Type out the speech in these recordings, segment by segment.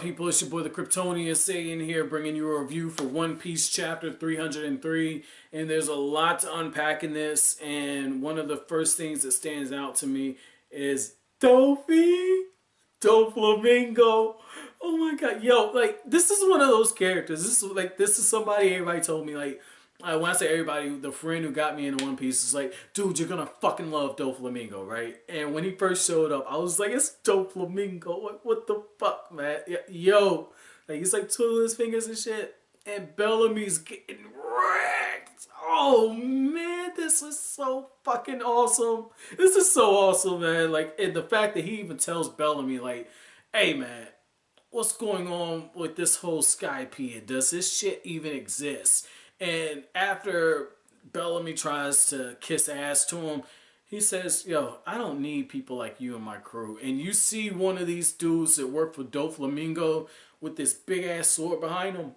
up, people? It's your boy, the Kryptonian, saying here, bringing you a review for One Piece chapter 303. And there's a lot to unpack in this. And one of the first things that stands out to me is Doflamingo. Oh my god, yo, like, this is one of those characters. This is somebody everybody told me, like, when I say everybody, the friend who got me into One Piece is like, dude, you're gonna fucking love Doflamingo, right? And when he first showed up, I was like, it's Doflamingo. What the fuck, man? Yo, like, he's like twiddling his fingers and shit, and Bellamy's getting wrecked. Oh man, this is so fucking awesome. This is so awesome, man. Like, and the fact that he even tells Bellamy, like, hey, man, what's going on with this whole Skypiea? Does this shit even exist? And after Bellamy tries to kiss ass to him, he says, yo, I don't need people like you in my crew. And you see one of these dudes that work for Doflamingo with this big ass sword behind him.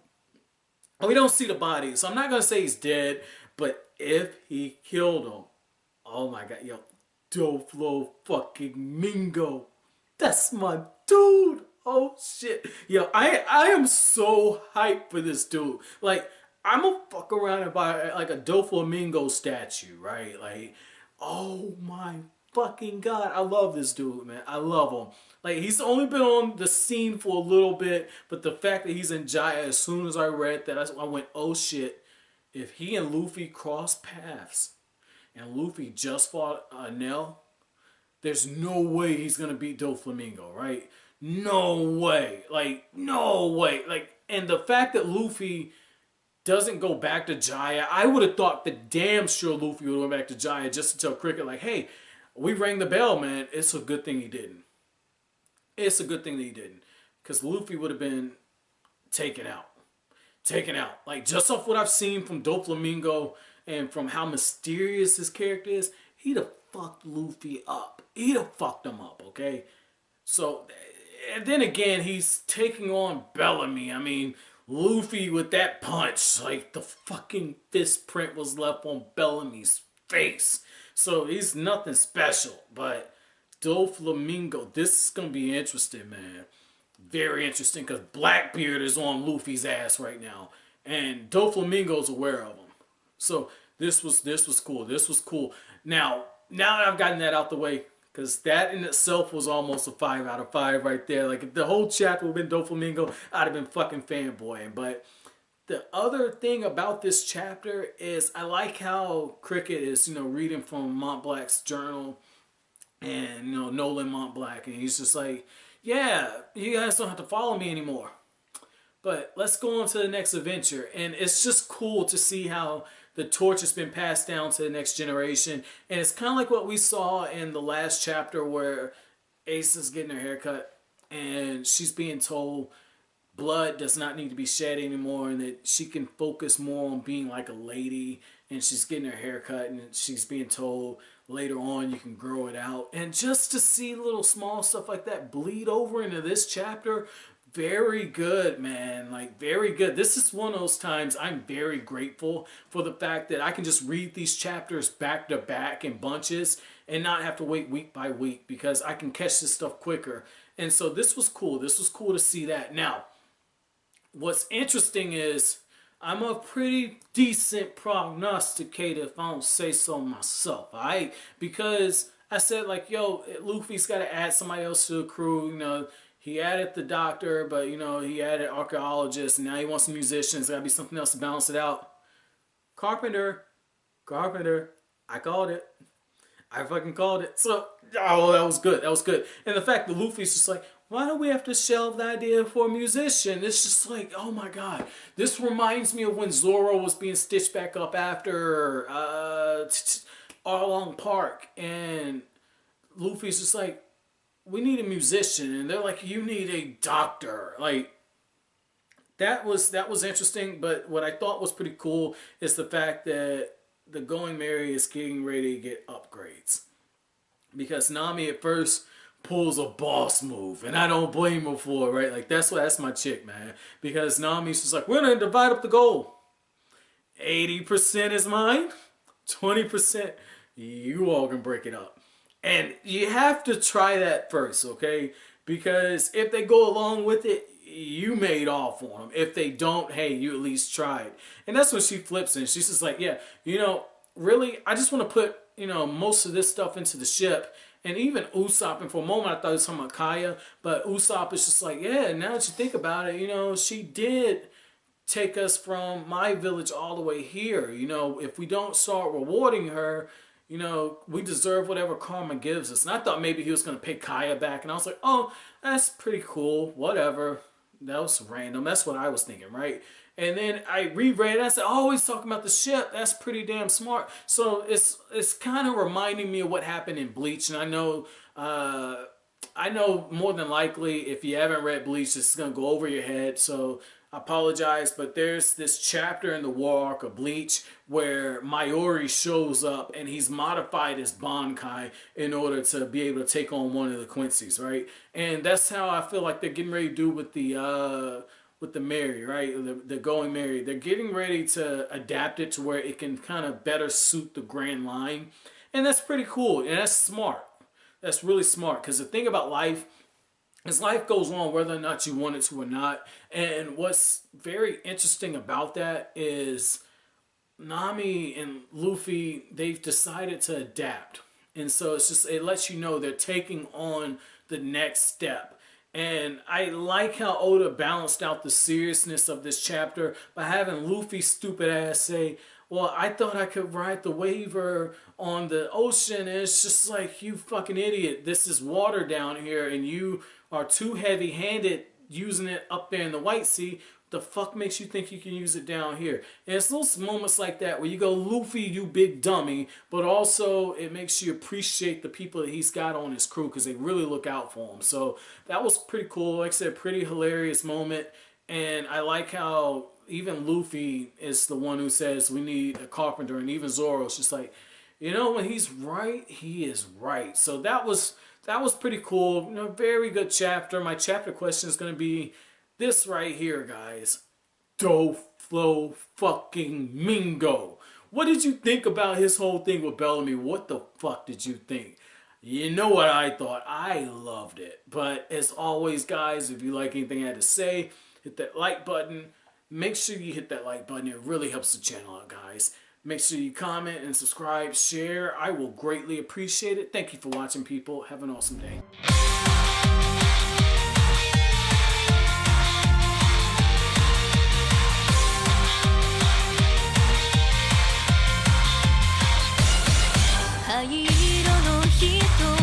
And we don't see the body, so I'm not going to say he's dead. But if he killed him, oh my god, yo, Doflamingo, that's my dude. Oh shit. Yo, I am so hyped for this dude. Like, I'm gonna fuck around and buy like a Doflamingo statue, right? Like, oh my fucking god, I love this dude, man. I love him. Like, he's only been on the scene for a little bit, but the fact that he's in Jaya, as soon as I read that, I went, oh shit. If he and Luffy cross paths, and Luffy just fought Nell, there's no way he's gonna beat Doflamingo, right? No way. Like, no way. Like, and the fact that Luffy doesn't go back to Jaya, I would have thought that damn sure Luffy would have went back to Jaya just to tell Cricket, like, hey, we rang the bell, man. It's a good thing he didn't. It's a good thing that he didn't. Because Luffy would have been taken out. Taken out. Like, just off what I've seen from Doflamingo and from how mysterious his character is, he'd have fucked Luffy up. He'd have fucked him up, okay? So, and then again, he's taking on Bellamy. I mean, Luffy with that punch, like, the fucking fist print was left on Bellamy's face. So he's nothing special. But Doflamingo, this is going to be interesting, man. Very interesting, because Blackbeard is on Luffy's ass right now. And Doflamingo's aware of him. So this was cool. This was cool. Now that I've gotten that out the way, because that in itself was almost a 5 out of 5 right there. Like, if the whole chapter would have been Doflamingo, I'd have been fucking fanboying. But the other thing about this chapter is I like how Cricket is, reading from Mont Blanc's journal. And, Nolan Mont Blanc. And he's just like, yeah, you guys don't have to follow me anymore. But let's go on to the next adventure. And it's just cool to see how the torch has been passed down to the next generation. And it's kind of like what we saw in the last chapter where Ace is getting her hair cut. And she's being told blood does not need to be shed anymore. And that she can focus more on being like a lady. And she's getting her hair cut. And she's being told later on you can grow it out. And just to see little small stuff like that bleed over into this chapter, very good, man. Like, very good. This is one of those times I'm very grateful for the fact that I can just read these chapters back to back in bunches and not have to wait week by week, because I can catch this stuff quicker. And so this was cool. This was cool to see that. Now, what's interesting is I'm a pretty decent prognosticator, if I don't say so myself, alright? Because I said, like, yo, Luffy's got to add somebody else to the crew, He added the doctor, but, he added archaeologists, and now he wants some musicians. Got to be something else to balance it out. Carpenter, I called it. I fucking called it. So, oh, that was good. That was good. And the fact that Luffy's just like, why do we have to shelve the idea for a musician? It's just like, oh my god. This reminds me of when Zoro was being stitched back up after Arlong Park. And Luffy's just like, we need a musician. And they're like, you need a doctor. Like, that was interesting. But what I thought was pretty cool is the fact that the Going Merry is getting ready to get upgrades. Because Nami at first pulls a boss move, and I don't blame her for it, right? Like, that's my chick, man. Because Nami's just like, we're gonna divide up the gold. 80% is mine, 20% you all can break it up. And you have to try that first, okay? Because if they go along with it, you made off on them. If they don't, hey, you at least tried. And that's when she flips and she's just like, yeah, really, I just want to put, most of this stuff into the ship. And even Usopp, and for a moment I thought he was talking about Kaya, but Usopp is just like, yeah, now that you think about it, she did take us from my village all the way here. If we don't start rewarding her, we deserve whatever karma gives us. And I thought maybe he was going to pay Kaya back. And I was like, oh, that's pretty cool. Whatever. That was random. That's what I was thinking, right? And then I reread it. I said, oh, he's talking about the ship. That's pretty damn smart. So it's kind of reminding me of what happened in Bleach. And I know more than likely if you haven't read Bleach, it's going to go over your head. So I apologize, but there's this chapter in the War Arc of Bleach where Mayuri shows up and he's modified his Bankai in order to be able to take on one of the Quincy's, right? And that's how I feel like they're getting ready to do with the Mary, right? The Going Mary. They're getting ready to adapt it to where it can kind of better suit the Grand Line. And that's pretty cool. And that's smart. That's really smart. Because the thing about life, as life goes on, whether or not you want it to or not, and what's very interesting about that is Nami and Luffy, they've decided to adapt. And so it lets you know they're taking on the next step. And I like how Oda balanced out the seriousness of this chapter by having Luffy's stupid ass say, well, I thought I could ride the waver on the ocean. And it's just like, you fucking idiot. This is water down here and you are too heavy-handed using it up there in the White Sea. The fuck makes you think you can use it down here? And it's those moments like that where you go, Luffy, you big dummy, but also it makes you appreciate the people that he's got on his crew because they really look out for him. So that was pretty cool. Like I said, pretty hilarious moment. And I like how even Luffy is the one who says we need a carpenter, and even Zoro's just like, when he's right, he is right. So that was pretty cool. Very good chapter. My chapter question is going to be this right here, guys. Doflamingo. What did you think about his whole thing with Bellamy? What the fuck did you think? You know what I thought. I loved it. But as always, guys, if you like anything I had to say, hit that like button. Make sure you hit that like button. It really helps the channel out, guys. Make sure you comment and subscribe, share. I will greatly appreciate it. Thank you for watching, people. Have an awesome day.灰色の人